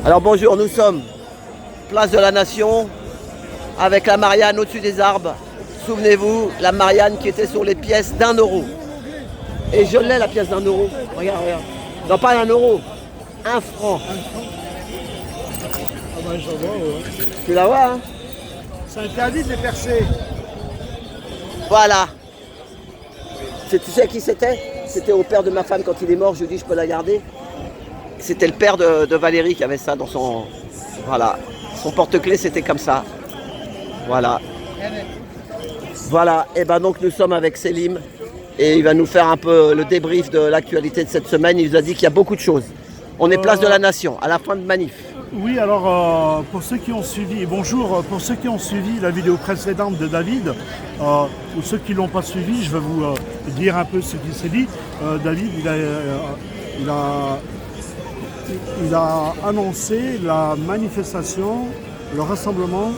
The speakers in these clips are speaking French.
Alors bonjour, nous sommes place de la Nation avec la Marianne au-dessus des arbres. Souvenez-vous, la Marianne qui était sur les pièces d'1 euro. Et je l'ai la pièce d'1 euro. Regarde, regarde. Non, pas 1 euro, 1 franc. Ah ben je vois, ouais. Tu la vois, hein? C'est interdit de les percer. Voilà. Tu sais qui c'était? C'était au père de ma femme quand il est mort. Je lui ai dit je peux la garder. C'était le père de Valérie qui avait ça dans son... Voilà. Son porte-clés c'était comme ça. Voilà. Voilà. Et ben donc nous sommes avec Selim. Et il va nous faire un peu le débrief de l'actualité de cette semaine. Il nous a dit qu'il y a beaucoup de choses. On est place de la Nation, à la fin de manif. Oui, alors pour ceux qui ont suivi, bonjour, pour ceux qui ont suivi la vidéo précédente de David, ou ceux qui ne l'ont pas suivi, je vais vous dire un peu ce qui s'est dit. David, il a annoncé la manifestation, le rassemblement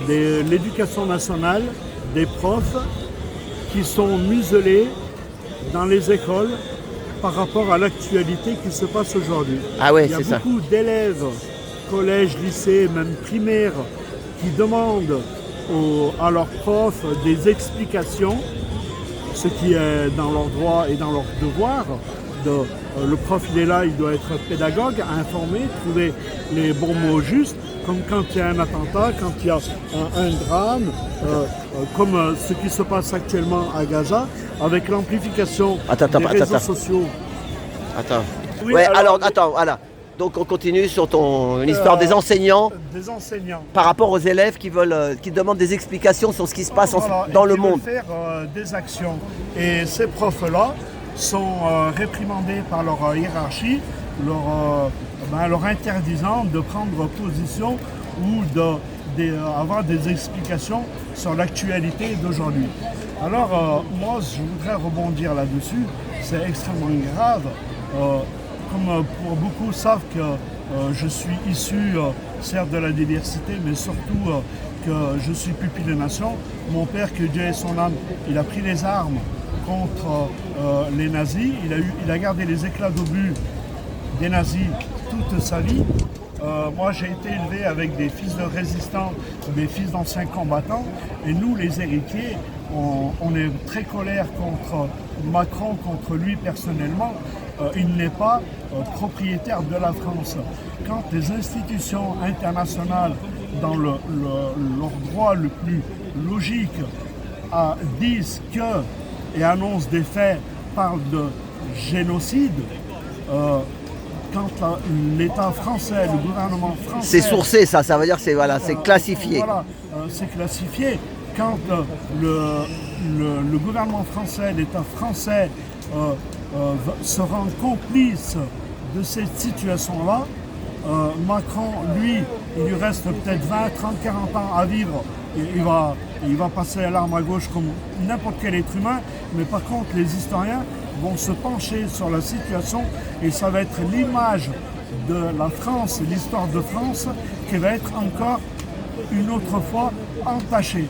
de l'éducation nationale, des profs qui sont muselés dans les écoles par rapport à l'actualité qui se passe aujourd'hui. Ah ouais, il y a c'est ça. beaucoup d'élèves, collèges, lycées, même primaires, qui demandent à leurs profs des explications, ce qui est dans leur droit et dans leur devoir. Le prof, il est là, il doit être pédagogue, informer, trouver les bons mots justes, comme quand il y a un attentat, quand il y a un drame, comme ce qui se passe actuellement à Gaza, avec l'amplification des réseaux sociaux. Attends. Oui, ouais, alors attends, voilà. Donc on continue sur ton histoire des enseignants. Des enseignants. Par rapport aux élèves qui demandent des explications sur ce qui se passe Voilà, dans le qui veulent monde. faire des actions. Et ces profs-là sont réprimandés par leur hiérarchie, leur interdisant de prendre position ou d'avoir des explications sur l'actualité d'aujourd'hui. Alors moi je voudrais rebondir là-dessus, c'est extrêmement grave. Comme pour beaucoup savent que je suis issu certes de la diversité, mais surtout que je suis pupille des nations. Mon père, que Dieu ait son âme, il a pris les armes contre les nazis. Il a gardé les éclats d'obus des nazis toute sa vie. Moi, j'ai été élevé avec des fils de résistants, des fils d'anciens combattants. Et nous, les héritiers, on est très colère contre Macron, contre lui personnellement. Il n'est pas propriétaire de la France. Quand les institutions internationales, dans leur droit le plus logique, disent que et annoncent des faits, parlent de génocide, quand l'État français, le gouvernement français... C'est sourcé ça veut dire que c'est classifié. Voilà, c'est classifié. Quand le gouvernement français, l'État français se rend complice de cette situation-là, Macron, lui, il lui reste peut-être 20, 30, 40 ans à vivre. Il va passer l'arme à gauche comme n'importe quel être humain, mais par contre les historiens vont se pencher sur la situation et ça va être l'image de la France, l'histoire de France, qui va être encore une autre fois entachée.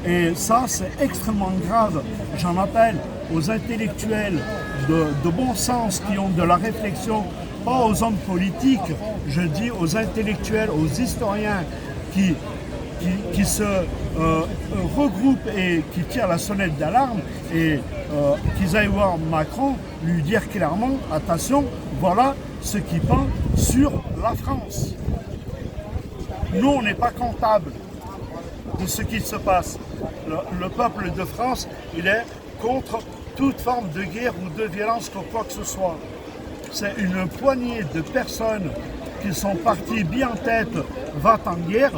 Et ça, c'est extrêmement grave. J'en appelle aux intellectuels de bon sens qui ont de la réflexion, pas aux hommes politiques, je dis aux intellectuels, aux historiens qui se regroupent et qui tirent la sonnette d'alarme et qu'ils aillent voir Macron, lui dire clairement, attention, voilà ce qui pend sur la France. Nous, on n'est pas comptable de ce qui se passe. Le peuple de France, il est contre toute forme de guerre ou de violence ou quoi que ce soit. C'est une poignée de personnes qui sont parties bien en tête, va en guerre,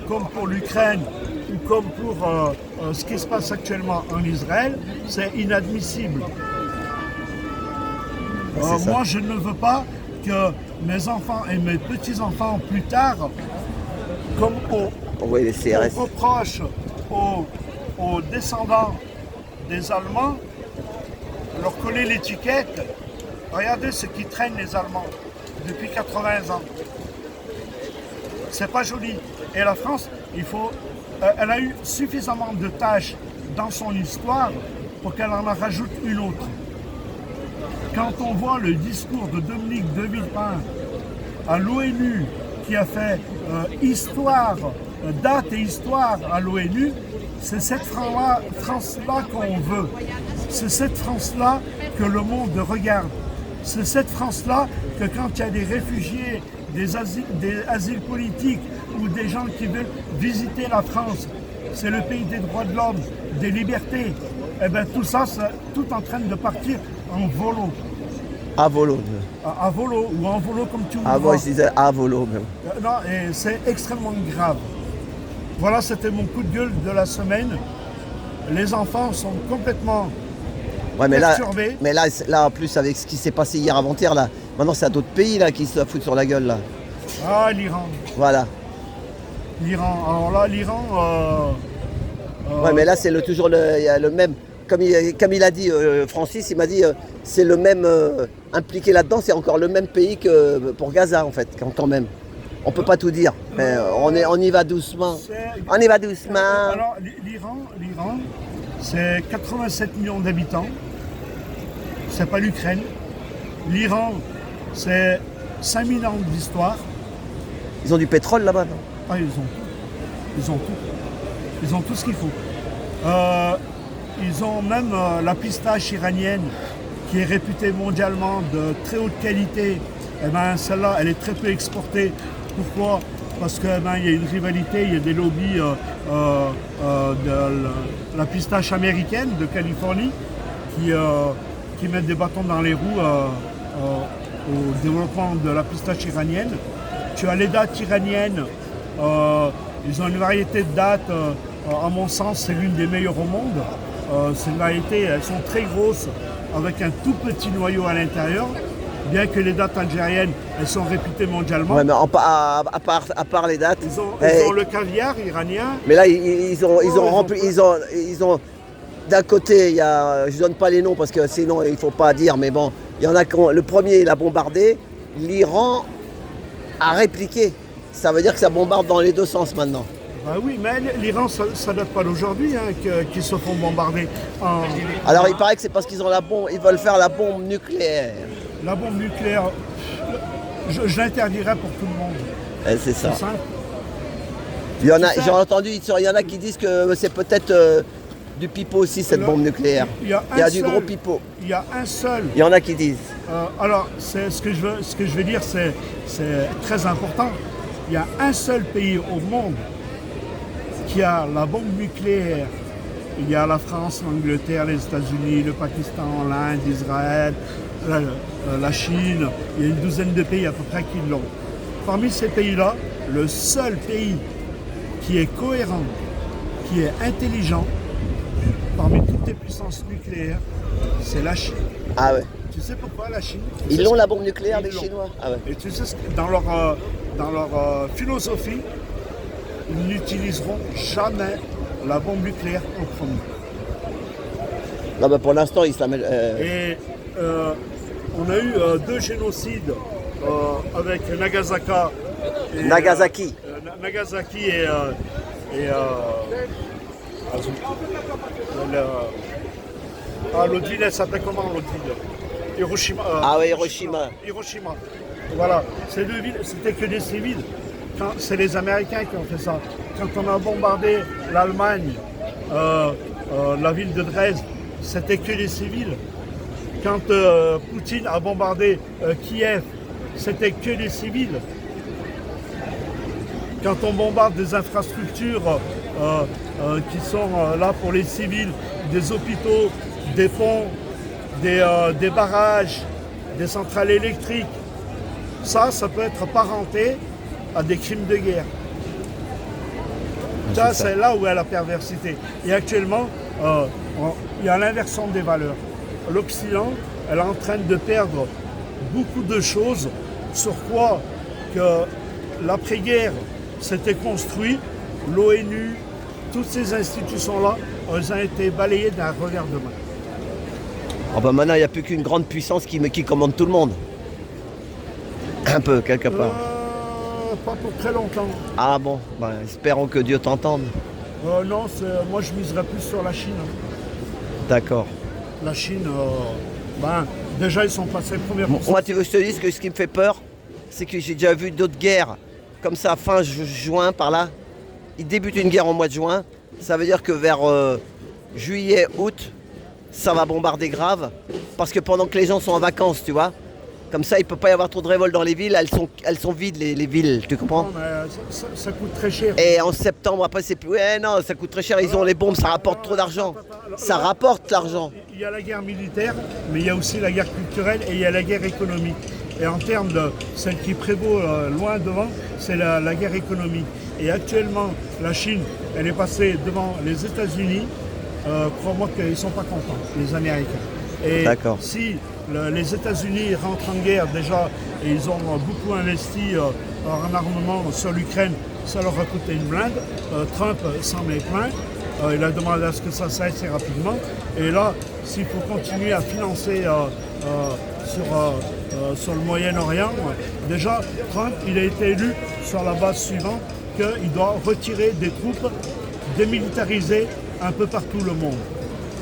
comme pour l'Ukraine ou comme pour ce qui se passe actuellement en Israël. C'est inadmissible. Moi, je ne veux pas que mes enfants et mes petits-enfants plus tard, comme on reproche aux descendants des Allemands, leur coller l'étiquette. Regardez ce qui traînent les Allemands depuis 80 ans. C'est pas joli. Et la France, elle a eu suffisamment de tâches dans son histoire pour qu'elle en rajoute une autre. Quand on voit le discours de Dominique de Villepin à l'ONU qui a fait histoire, date et histoire à l'ONU, c'est cette France-là qu'on veut. C'est cette France-là que le monde regarde. C'est cette France-là que quand il y a des réfugiés, des asiles politiques ou des gens qui veulent visiter la France, c'est le pays des droits de l'homme, des libertés. Et bien tout ça, c'est tout en train de partir en volo. À volo. À volo ou en volo comme tu veux. Ah, moi je disais à volo même. Non, et c'est extrêmement grave. Voilà, c'était mon coup de gueule de la semaine. Les enfants sont complètement Ouais, mais perturbés. là, en plus, avec ce qui s'est passé hier avant-hier, là, maintenant c'est à d'autres pays là qui se la foutent sur la gueule là. Ah, l'Iran. Voilà. L'Iran. Alors là, l'Iran. Ouais, mais là c'est toujours il y a le même. Comme il a dit Francis, il m'a dit c'est le même impliqué là-dedans, c'est encore le même pays que pour Gaza en fait, quand même. On peut pas tout dire, mais on y va doucement. On y va doucement. Alors l'Iran, c'est 87 millions d'habitants. C'est pas l'Ukraine. L'Iran, c'est 5000 ans d'histoire. Ils ont du pétrole là-bas, non? Ah, ils ont tout. Ils ont tout. Ils ont tout ce qu'il faut. Ils ont même la pistache iranienne qui est réputée mondialement de très haute qualité. Eh ben, celle-là, elle est très peu exportée. Pourquoi? Parce qu'il y a une rivalité, il y a des lobbies de la pistache américaine de Californie qui mettent des bâtons dans les roues au développement de la pistache iranienne. Tu as les dattes iraniennes, ils ont une variété de dattes, à mon sens c'est l'une des meilleures au monde. C'est une variété, elles sont très grosses avec un tout petit noyau à l'intérieur. Bien que les dattes algériennes, elles sont réputées mondialement. Ouais, mais à part les dates. Ils ont le caviar iranien. Mais là, ils ont d'un côté, je donne pas les noms parce que sinon il faut pas dire, mais bon, il y en a le premier il a bombardé, l'Iran a répliqué. Ça veut dire que ça bombarde dans les deux sens maintenant. Bah oui, mais l'Iran, ça date pas d'aujourd'hui qu'ils se font bombarder. Alors il paraît que c'est parce qu'ils ont ils veulent faire la bombe nucléaire. La bombe nucléaire, je l'interdirais pour tout le monde. C'est ça. C'est simple. J'ai entendu, il y en a qui disent que c'est peut-être du pipeau aussi cette bombe nucléaire. Il y a du gros pipeau. Il y a un seul. Il y en a qui disent. Alors, ce que je veux dire, c'est très important. Il y a un seul pays au monde qui a la bombe nucléaire. Il y a la France, l'Angleterre, les États-Unis, le Pakistan, l'Inde, Israël, la Chine. Il y a une douzaine de pays à peu près qui l'ont. Parmi ces pays-là, le seul pays qui est cohérent, qui est intelligent, parmi toutes les puissances nucléaires, c'est la Chine. Ah ouais. Tu sais pourquoi la Chine? Ils l'ont la bombe nucléaire, les Chinois. Ah ouais. Et tu sais, dans leur philosophie, ils n'utiliseront jamais la bombe nucléaire en premier. Non, bah pour l'instant, ils se la mettent. Et on a eu 2 génocides avec Nagasaki. Nagasaki. Nagasaki et l'autre ville, elle s'appelle comment l'autre ville? Hiroshima. Ah oui, Hiroshima. Hiroshima. Voilà, ces 2 villes, c'était que des civils. C'est les Américains qui ont fait ça. Quand on a bombardé l'Allemagne, la ville de Dresde, c'était que des civils. Quand Poutine a bombardé Kiev, c'était que des civils. Quand on bombarde des infrastructures qui sont là pour les civils, des hôpitaux, des ponts, des barrages, des centrales électriques, ça peut être parenté à des crimes de guerre. Ça, c'est là où est la perversité. Et actuellement, il y a l'inversion des valeurs. L'Occident, elle est en train de perdre beaucoup de choses sur quoi que l'après-guerre s'était construit. L'ONU, toutes ces institutions-là, elles ont été balayées d'un revers de main. Oh bah maintenant, il n'y a plus qu'une grande puissance qui commande tout le monde. Un peu, quelque part. Pas pour très longtemps. Ah bon, bah, espérons que Dieu t'entende. Non, moi je miserais plus sur la Chine. D'accord. La Chine, déjà ils sont passés première. Moi, tu veux que je te dise que ce qui me fait peur, c'est que j'ai déjà vu d'autres guerres comme ça, fin juin, par là, ils débutent une guerre au mois de juin. Ça veut dire que vers juillet, août, ça va bombarder grave. Parce que pendant que les gens sont en vacances, tu vois, comme ça, il ne peut pas y avoir trop de révoltes dans les villes. Elles sont vides, les villes, tu comprends? Non, mais ça coûte très cher. Et en septembre, après, c'est plus... Ouais, non, ça coûte très cher. Ils ont les bombes, ça rapporte trop d'argent. Ça rapporte l'argent. Il y a la guerre militaire, mais il y a aussi la guerre culturelle et il y a la guerre économique. Et en termes de celle qui prévaut loin devant, c'est la guerre économique. Et actuellement, la Chine, elle est passée devant les États-Unis. Crois-moi qu'ils ne sont pas contents, les Américains. Et si les États-Unis rentrent en guerre déjà, et ils ont beaucoup investi en armement sur l'Ukraine, ça leur a coûté une blinde. Trump s'en est plaint. Il a demandé à ce que ça s'arrête assez rapidement. Et là, s'il faut continuer à financer sur le Moyen-Orient, déjà, Trump, il a été élu sur la base suivante qu'il doit retirer des troupes démilitarisées un peu partout le monde.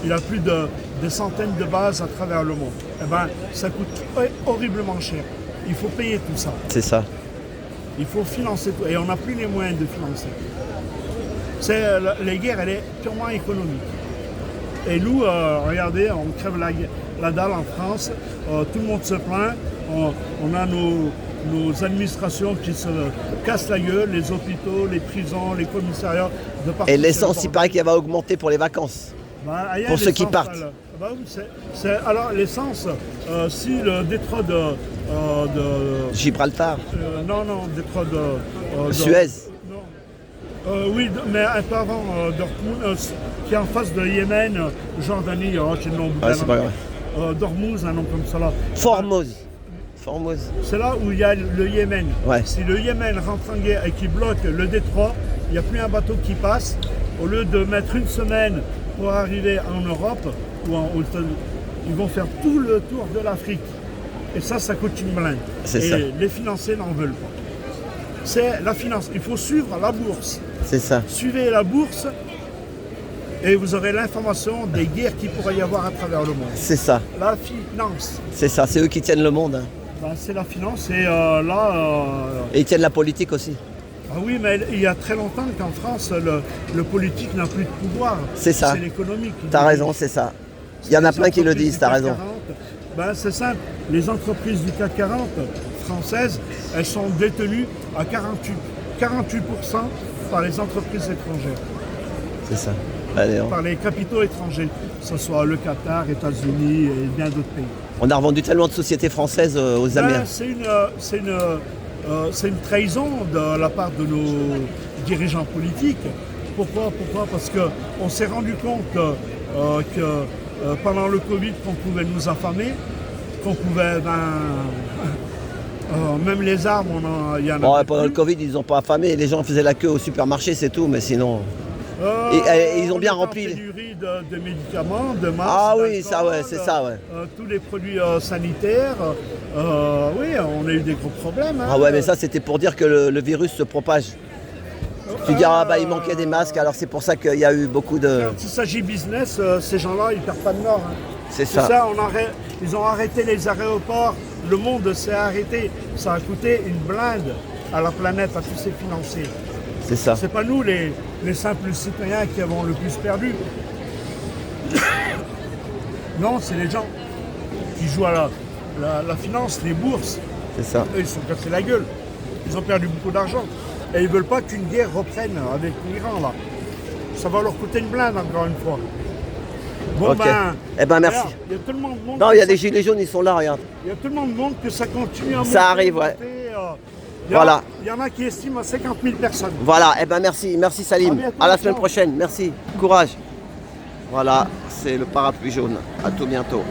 Il a plus de centaines de bases à travers le monde. Eh ben, ça coûte horriblement cher. Il faut payer tout ça. C'est ça. Il faut financer tout. Et on n'a plus les moyens de financer. Les guerres, elle est purement économique. Et nous, regardez, on crève la dalle en France. Tout le monde se plaint. On a nos administrations qui se cassent la gueule, les hôpitaux, les prisons, les commissariats. De partout. Et l'essence, il paraît qu'elle va augmenter pour les vacances. Pour ceux qui partent. Alors l'essence, si le détroit de Gibraltar. Non, détroit de Suez. Oui, mais un peu avant Dortmund, qui est en face de Yémen, Jordanie, j'ai le nom. C'est pas grave. Dormouz, un nom comme ça là. Formose. C'est là où il y a le Yémen. Ouais. Si le Yémen rentre en guerre et qu'il bloque le détroit, il n'y a plus un bateau qui passe. Au lieu de mettre une semaine pour arriver en Europe, ils vont faire tout le tour de l'Afrique. Et ça coûte une blinde. Et les financiers n'en veulent pas. C'est la finance. Il faut suivre la bourse. C'est ça. Suivez la bourse et vous aurez l'information des guerres qu'il pourrait y avoir à travers le monde. C'est ça. La finance. C'est ça, c'est eux qui tiennent le monde. Hein. Ben, c'est la finance et Et ils tiennent la politique aussi. Ah oui, mais il y a très longtemps qu'en France, le politique n'a plus de pouvoir. C'est ça. C'est l'économie. T'as raison, c'est ça. Il y en a plein qui le disent, t'as raison. Ben, c'est simple. Les entreprises du CAC 40 françaises, elles sont détenues à 48% par les entreprises étrangères. C'est ça. Allez, par les capitaux étrangers, que ce soit le Qatar, États-Unis et bien d'autres pays. On a revendu tellement de sociétés françaises aux Américains. C'est une trahison de la part de nos dirigeants politiques. Pourquoi? Parce qu'on s'est rendu compte que pendant le Covid, qu'on pouvait nous affamer, qu'on pouvait... même les armes, il y en a. Pendant le Covid, ils n'ont pas affamé. Les gens faisaient la queue au supermarché, c'est tout. Mais sinon... ils ont bien rempli. Pénurie de médicaments, de masques. Ah oui, ça ouais, c'est ça ouais. Tous les produits sanitaires. Oui, on a eu des gros problèmes. Hein. Ah ouais, mais ça c'était pour dire que le virus se propage. Tu dis il manquait des masques, alors c'est pour ça qu'il y a eu beaucoup de. Quand il s'agit business, ces gens-là, ils perdent pas de nord. Hein. C'est ça. Ils ont arrêté les aéroports. Le monde s'est arrêté. Ça a coûté une blinde à la planète, à tous ces financiers. C'est ça. C'est pas nous les simples citoyens qui avons le plus perdu. Non, c'est les gens qui jouent à la finance, les bourses. C'est ça. Eux, ils se sont cassés la gueule. Ils ont perdu beaucoup d'argent. Et ils veulent pas qu'une guerre reprenne avec l'Iran là. Ça va leur coûter une blinde encore une fois. Bon okay. Merci. Il y a tellement de monde. Non, il y a des gilets jaunes, ils sont là, regarde. Il y a tellement de monde que ça continue à monter. Ça arrive, ouais. Voilà. Il y en a qui estiment à 50 000 personnes. Voilà, merci Salim. À la semaine prochaine, merci. Courage. Voilà, c'est le parapluie jaune. À tout bientôt.